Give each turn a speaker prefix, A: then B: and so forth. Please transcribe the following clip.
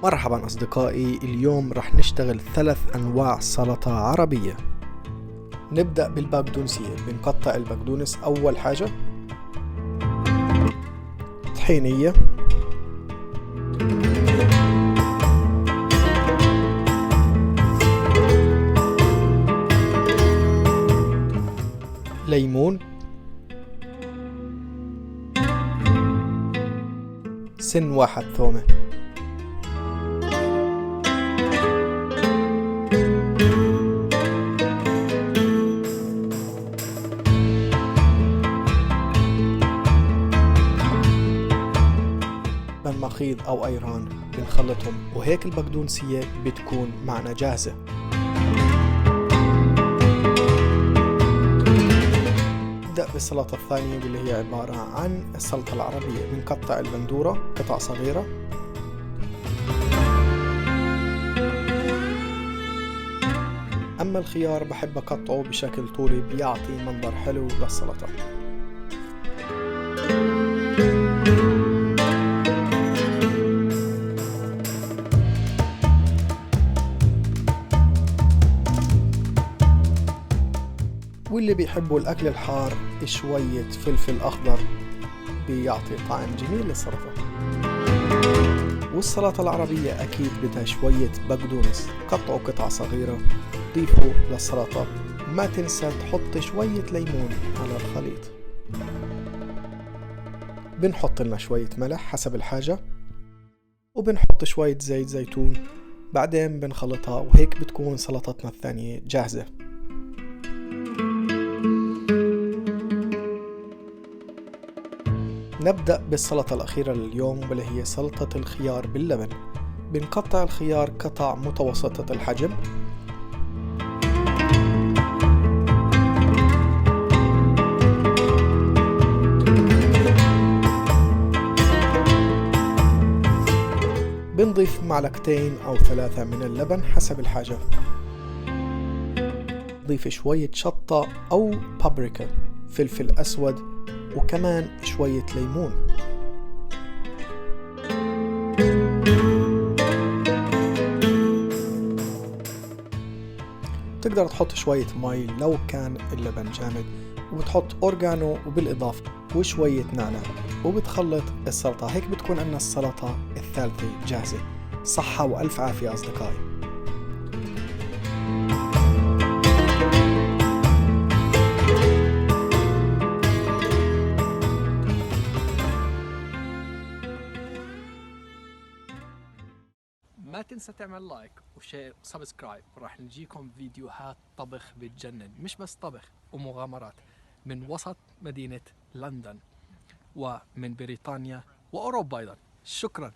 A: مرحبا أصدقائي، اليوم رح نشتغل 3 أنواع سلطة عربية. نبدأ بالبقدونسية. بنقطع البقدونس أول حاجة، طحينية، ليمون، سن واحد ثومة، مخيط أو أيران. بنخلطهم وهيك البقدونسية بتكون معنا جاهزة. نبدأ بالسلطة الثانية واللي هي عبارة عن السلطة العربية. بنقطع البندورة قطع صغيرة، أما الخيار بحب أقطعه بشكل طولي بيعطي منظر حلو للسلطة. واللي بيحبوا الأكل الحار شوية فلفل أخضر بيعطي طعم جميل للسلطة. والسلطة العربية أكيد بدها شوية بقدونس، قطعوا قطع صغيرة ضيفوا للسلطة. ما تنسى تحط شوية ليمون على الخليط. بنحط لنا شوية ملح حسب الحاجة، وبنحط شوية زيت زيتون، بعدين بنخلطها وهيك بتكون سلطتنا الثانية جاهزة. نبدأ بالسلطة الأخيرة لليوم واللي هي سلطة الخيار باللبن. بنقطع الخيار قطع متوسطة الحجم، بنضيف معلقتين أو 3 من اللبن حسب الحاجة. نضيف شوية شطة أو بابريكا، فلفل أسود، وكمان شوية ليمون. تقدر تحط شوية مي لو كان اللبن جامد، وبتحط أورجانو وبالإضافة وشوية نعناع، وبتخلط السلطة. هيك بتكون عندنا السلطة الثالثة جاهزة. صحة وألف عافية أصدقائي.
B: ما تنسى تعمل لايك وشير وسبسكرايب. راح نجيكم فيديوهات طبخ بتجنن، مش بس طبخ ومغامرات من وسط مدينة لندن ومن بريطانيا وأوروبا أيضا. شكرا.